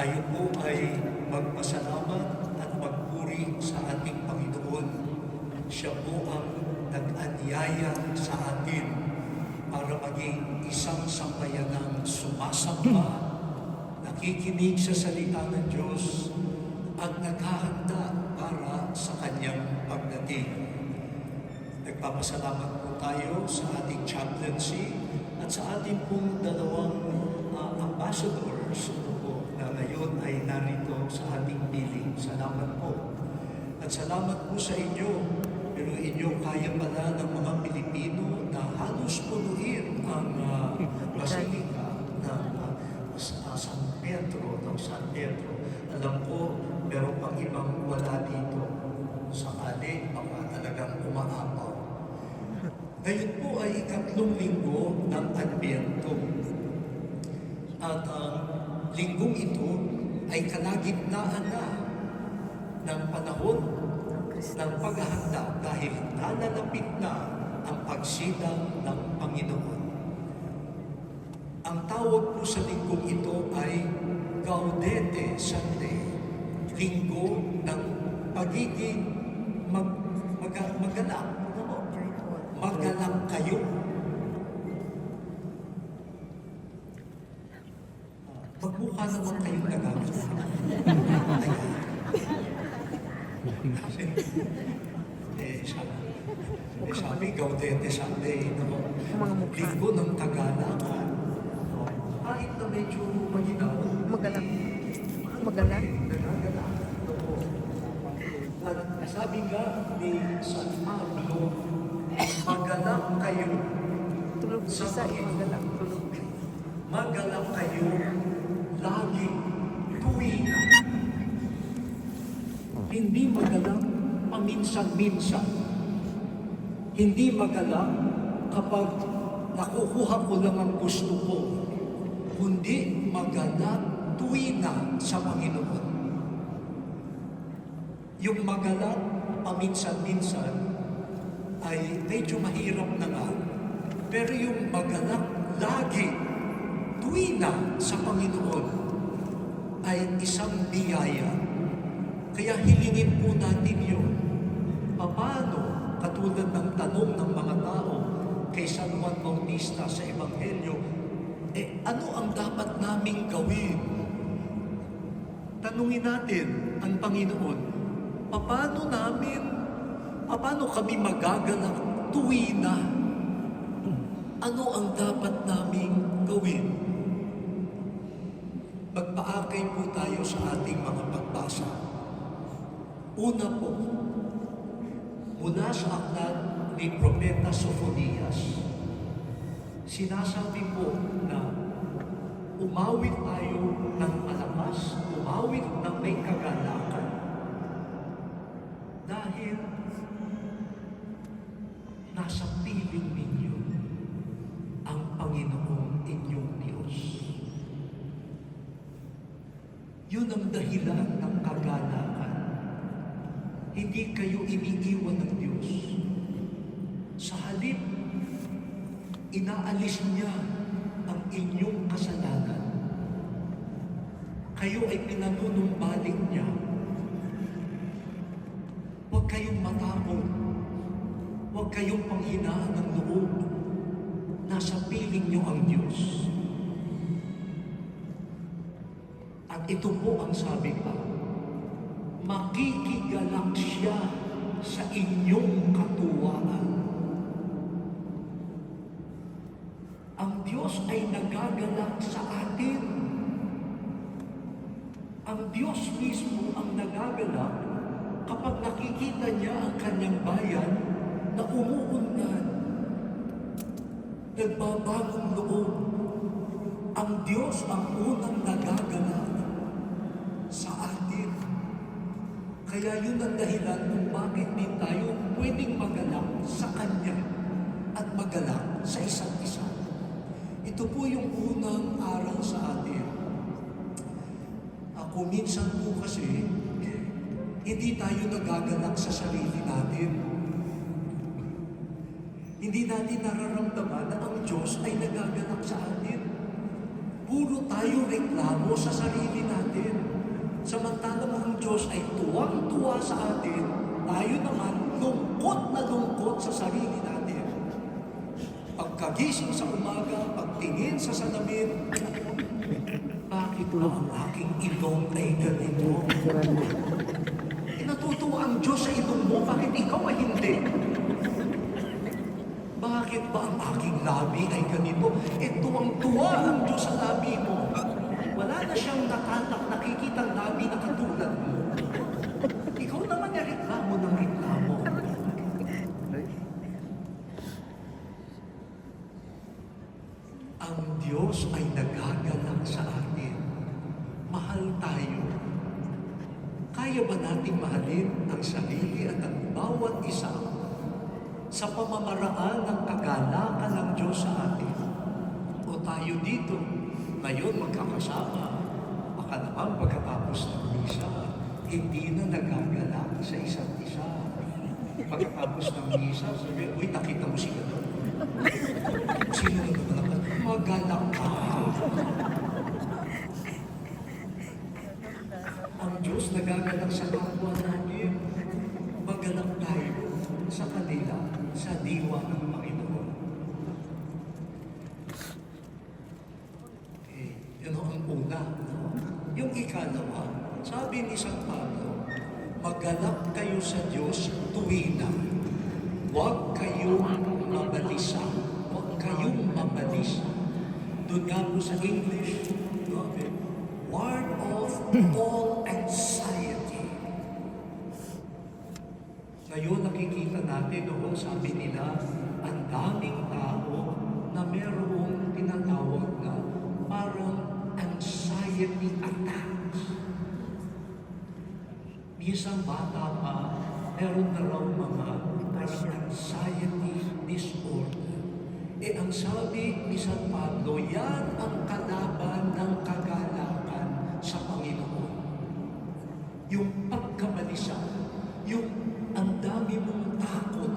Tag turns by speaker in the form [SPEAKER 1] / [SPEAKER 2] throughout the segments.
[SPEAKER 1] Tayo po ay magpasalamat at magpuri sa ating Panginoon. Siya po ang nag-anyaya sa atin para maging isang sambayanang sumasamba, nakikinig sa salita ng Diyos at naghahanda para sa Kanyang pagdating. Nagpapasalamat po tayo sa ating chaplaincy at sa ating pong dalawang ambassadors na ngayon ay narito sa ating piling. Salamat po. At salamat po sa inyo. Pero inyo kaya pala ng mga Pilipino na halos punuin ang Basilica ng San Pedro. Alam ko, meron pang ibang wala dito. Sakali, baka talagang umaapaw. Ngayon po ay ikatlong linggo ng Adbyento. At ang linggong ito ay kalagitnaan na ng panahon ng paghahanda dahil nalalapit na ang pagsilang ng Panginoon. Ang tawag po sa linggong ito ay Gaudete Sunday, linggo ng pagiging magalak. Magalak kayo. Magmukha naman kayong nagagalak. Sabi, Gaudete Sunday, linggo ng kagalakan. Kahit na medyo maginaw.
[SPEAKER 2] Magalak.
[SPEAKER 1] At sabi nga ni San Pablo, magalak kayo.
[SPEAKER 2] Tulog sa magalak, tulog.
[SPEAKER 1] Magalak kayo lagi tuwing. Hindi magalak paminsan-minsan. Hindi magalak kapag nakukuha ko lang ang gusto ko. Kundi magalak tuwina sa Panginoon. Yung magalak paminsan-minsan ay medyo mahirap na nga. Pero yung magalak lagi tuwina sa Panginoon ay isang biyaya. Kaya hilingin po natin yun. Paano, katulad ng tanong ng mga tao kay San Juan Bautista sa Ebanghelyo, ano ang dapat naming gawin? Tanungin natin ang Panginoon, paano kami magagalak tuwina? Ano ang dapat naming gawin? Magpaakay po tayo sa ating mga pagbasa. Una po, mula sa aklat ni Propeta Sophonias, sinasabi po na umawit tayo ng malakas, umawit ng may kagalakan. Dahil nasa piling ninyo ang Panginoong inyong Diyos. Yun ang dahilan ng kagalakan. Hindi kayo iniiwan ng Diyos. Sa halip, inaalis niya ang inyong kasalanan. Kayo ay pinanunumbalik niya. Huwag kayong matakot. Huwag kayong panghinaan ng loob. Nasa piling niyo ang Diyos. At ito po ang sabi pa, makikigalak siya sa inyong katuwaan. Ang Diyos ay nagagalak sa atin. Ang Diyos mismo ang nagagalak kapag nakikita niya ang kanyang bayan na umuunlad, nagbabagong loob. Ang Diyos ang unang nagagalak sa atin. Kaya yun ang dahilan kung bakit din tayo pwedeng magalak sa Kanya at magalak sa isa't isa. Ito po yung unang aral sa atin. Ako minsan po kasi, hindi tayo nagagalak sa sarili natin. Hindi natin nararamdaman na ang Diyos ay nagagalak sa atin. Puro tayo reklamo sa sarili natin. Samantalang ang Diyos ay tuwang-tuwa sa atin, tayo naman lungkot na lungkot sa sarili natin. Pagkagising sa umaga, pagtingin sa salamin, bakit ba ang aking ilong ay ganito? Natutuwa ang Diyos sa ilong mo, bakit ikaw ay hindi? Bakit ba ang aking labi ay ganito? Tuwang-tuwa ang Diyos sa labi mo. Wala na siyang nakikitang labi na katulad mo. Ikaw naman yung reklamo ng reklamo. Ang Diyos ay nagagalak sa atin. Mahal tayo. Kaya ba nating mahalin ang sarili at ang bawat isa sa pamamaraan ng kagalakan ng Diyos sa atin? O tayo dito, ngayon magkakasama, baka naman pagkatapos ng misa, hindi na nagagalak sa isa't isa. Pagkatapos ng misa, sabi, uy, nakita mo sila doon? Sino na naman? Magalak ka. Ang Diyos nagagalak sa kapwa natin. Magalak tayo sa kanila, sa diwa ng Panginoon. Yun ang una. Yung ikalawa, sabi ni San Pablo, magalak kayo sa Diyos tuwina. Huwag kayong mabalisa. Huwag kayong mabalisa. Doon nga po sa English, ward off all anxiety. Ngayon nakikita natin noon, sabi nila, ang daming tao na merong tinatawag na parang anxiety attacks. Minsan bata pa, meron na raw mga parang anxiety disorder. Ang sabi ni San Pablo, yan ang kalaban ng kagalakan sa Panginoon. Yung pagkabalisa, yung ang dami mong takot,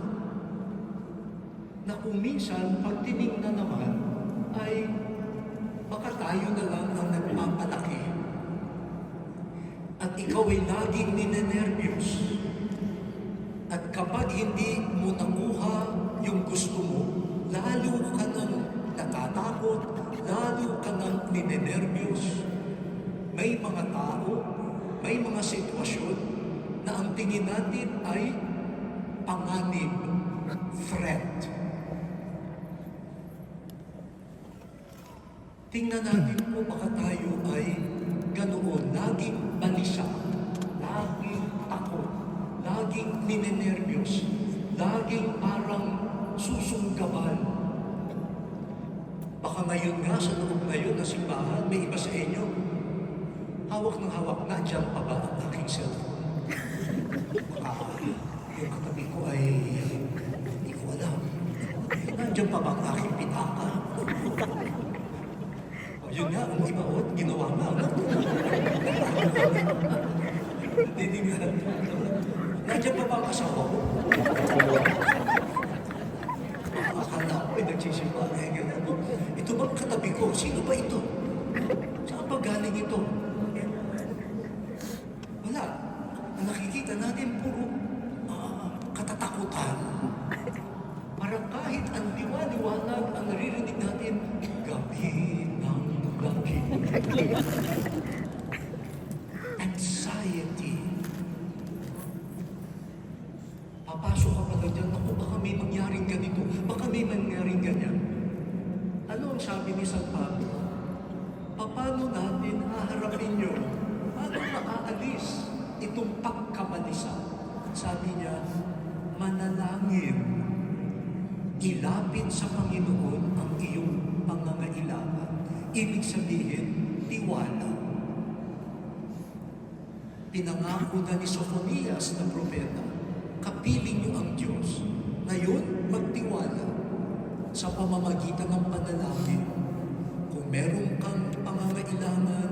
[SPEAKER 1] na kung minsan, pag tinignan naman, ay baka tayo na lang ang nagpapalaki. At ikaw ay laging ninenervyos. At kapag hindi mo nakuha yung gusto mo, lalo ka nang natatakot, lalo ka nang ninenervyos. May mga tao, may mga sitwasyon na ang tingin natin ay panganib, threat. Tingnan natin po baka tayo ay ganoon, laging balisa, laging takot, laging ninenervyos, laging parang susunggaban. Baka ngayon nga sa loob ngayon na simbahan, may iba sa inyo, hawak ng hawak na, dyan pa ba ang aking cellphone? Baka yung katabi ko ay hindi ko alam. Nandiyan pa ba ang aking pitaka? Yun nga, ang iba o, ginawa nga. Hindi nga. Nandiyan pa ba ang asawa ko? Akala ko ay nagsisimba. Ito bang katabi ko? Sino ba ito? Saan ba galing ito? Wala. Ang nakikita natin puro katatakutan. Parang kahit ang liwanag ang naririnig natin, gabi ng gabi. Anxiety. Papasok ka pala dyan, ako baka may mangyaring ganito, baka may mangyaring ganyan. Ano ang sabi ni San Pablo? Paano natin haharapin yun? Paano maaalis itong pagkabalisa? Sabi niya, manalangin. Ilapit sa Panginoon ang iyong pangangailangan. Ibig sabihin, tiwala. Pinangako na ni Sophonias na propeta, kapiling niyo ang Diyos. Ngayon, magtiwala sa pamamagitan ng panalangin. Kung meron kang pangangailangan,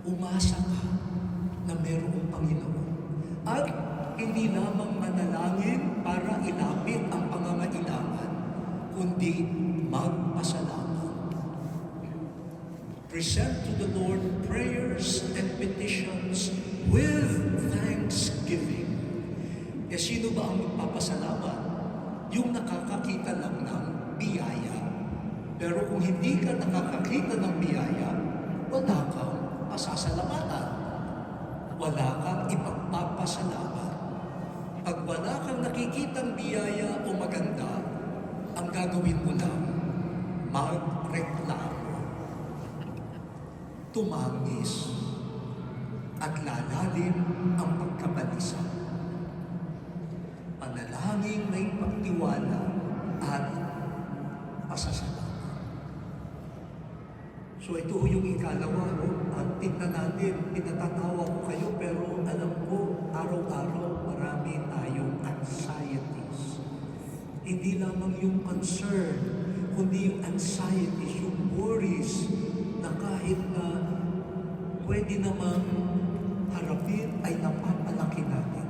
[SPEAKER 1] umasa ka na merong Panginoon. At hindi lamang manalangin para ilapit ang pangangailangan, kundi magpasalamat. present to the Lord prayers and petitions with thanksgiving. Eh sino ba ang magpapasalamat? Yung nakakakita lang ng biyaya. Pero kung hindi ka nakakakita ng biyaya, wala kang pasasalamatan. Wala kang ipagpapasalamat. Pag wala kang nakikitang biyaya o maganda, ang gagawin mo lang, magreklamo, tumangis, at lalalim ang pagkabalisa. Panalangin may pagtiwala at pasasalamat. So ito yung ikalawa, at tignan natin, pinatatawa ko kayo, pero alam ko, araw-araw marami tayong anxieties. Hindi lamang yung concern, kundi yung anxieties, yung worries, na kahit na pwede namang harapin ay napapalaki natin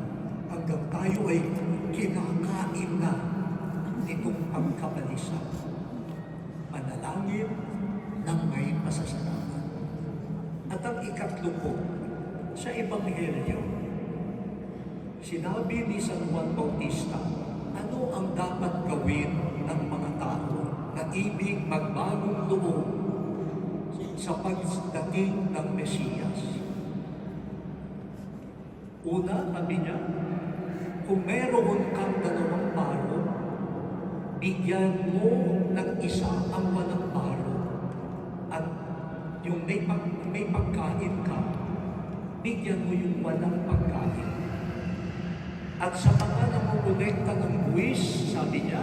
[SPEAKER 1] hanggang tayo ay kinakain na nitong pagkabalisa. Manalangin ng may pasasalamat. At ang ikatlo po, sa Ebanghelyo, sinabi ni San Juan Bautista, ano ang dapat gawin ng mga tao na ibig magbagong loob sa pagdating ng Mesiyas? Una, sabi niya, kung meron kang 2 baro, bigyan mo ng isa ang walang baro. At yung may pagkain ka, bigyan mo yung walang pagkain. At sa mga namumulekta ng buwis, sabi niya,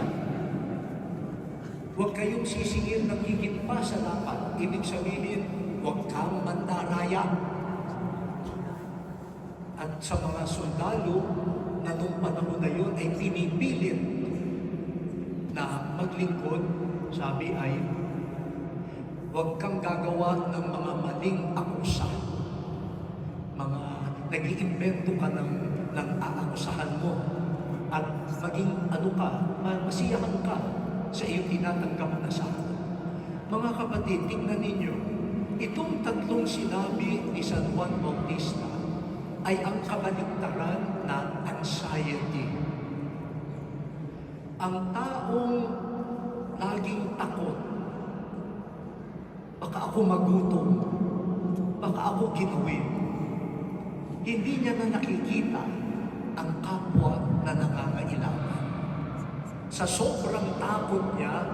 [SPEAKER 1] huwag kayong sisingil ng higit pa sa dapat. Ibig sabihin, huwag kang mandaraya. At sa mga sundalo na nung panahon na yun ay pinipilit na maglingkod, sabi ay, huwag kang gagawa ng mga maling akusa. Mga nag-iimbento ka ng aakusahan mo. At maging masiyahan ka sa iyong tinatanggap na sahod. Mga kapatid, tingnan ninyo, itong tatlong sinabi ni San Juan Bautista ay ang kabaligtaran ng anxiety. Ang taong laging takot, baka ako magutom, baka ako ginawin, hindi niya na nakikita ang kapwa na nangangailangan. Sa sobrang takot niya,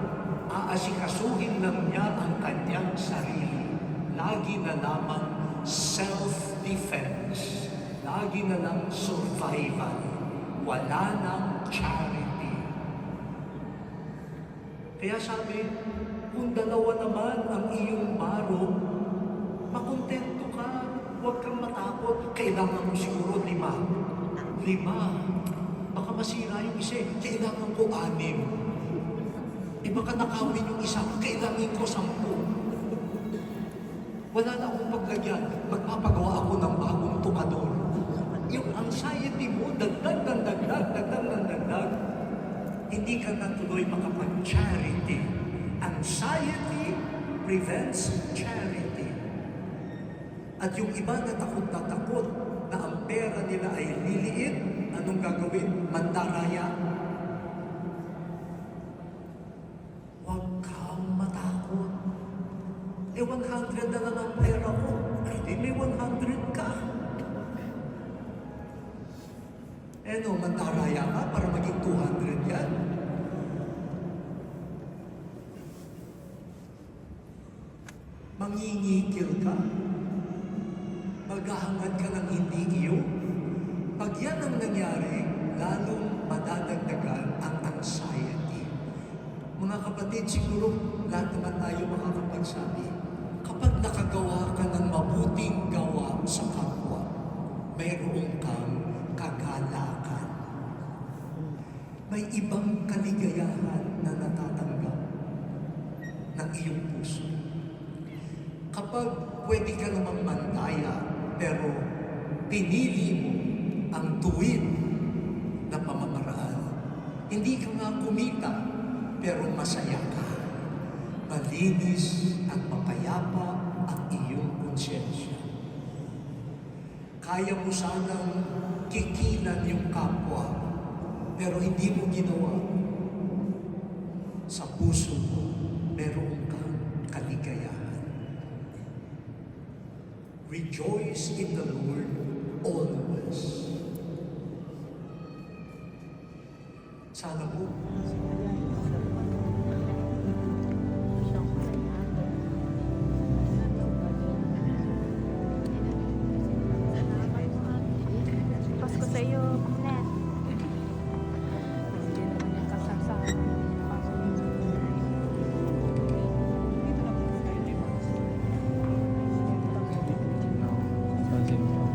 [SPEAKER 1] aasikasuhin lang niya ang kanyang sarili. Lagi na lamang self-defense. Lagi na lang survival. Wala nang charity. Kaya sabi, kung 2 naman ang iyong baro, makontento ka, huwag kang matakot. Kailangan mo siguro 5. 5. Baka masira yung isa, kailangan ko 6. Baka nakawin yung isa, kailangan ko 10. Wala na akong paglagyan, magpapagawa ako ng bagong tukador. Yung anxiety mo, dagdag. Hindi ka na tuloy makapag-charity. Anxiety prevents charity. At yung iba na takot na ang pera nila ay liliit, anong gagawin? Mandaraya. Huwag kang matakot. 100 na lang ang pera ko. Ay, di may 100 ka. Mandaraya ka para maging 200 yan. Mangingikil ka. Maghahangad ka ng hindi iyo. Pag yan ang nangyari, lalong madadagdagan ang anxiety. Mga kapatid, siguro lahat naman tayo makakapagsabi, kapag nakagawa ka ng mabuting gawa sa kapwa, mayroon kang kagalakan. May ibang kaligayahan na natatanggap ng iyong puso. Kapag pwede ka namang mandaya, pero pinili mo ang tuwid na pamamaraan, hindi ka nga kumita, pero masaya ka. Malinis at mapayapa ang iyong konsyensya. Kaya mo sanang kikilan yung kapwa, pero hindi mo ginawa. Sa puso mo, meron kang kaligayahan. Rejoice in the Lord always. Sana po,
[SPEAKER 2] Pasko sa iyo, Net. Hindi naman yung kasasama.
[SPEAKER 3] Pansin mo.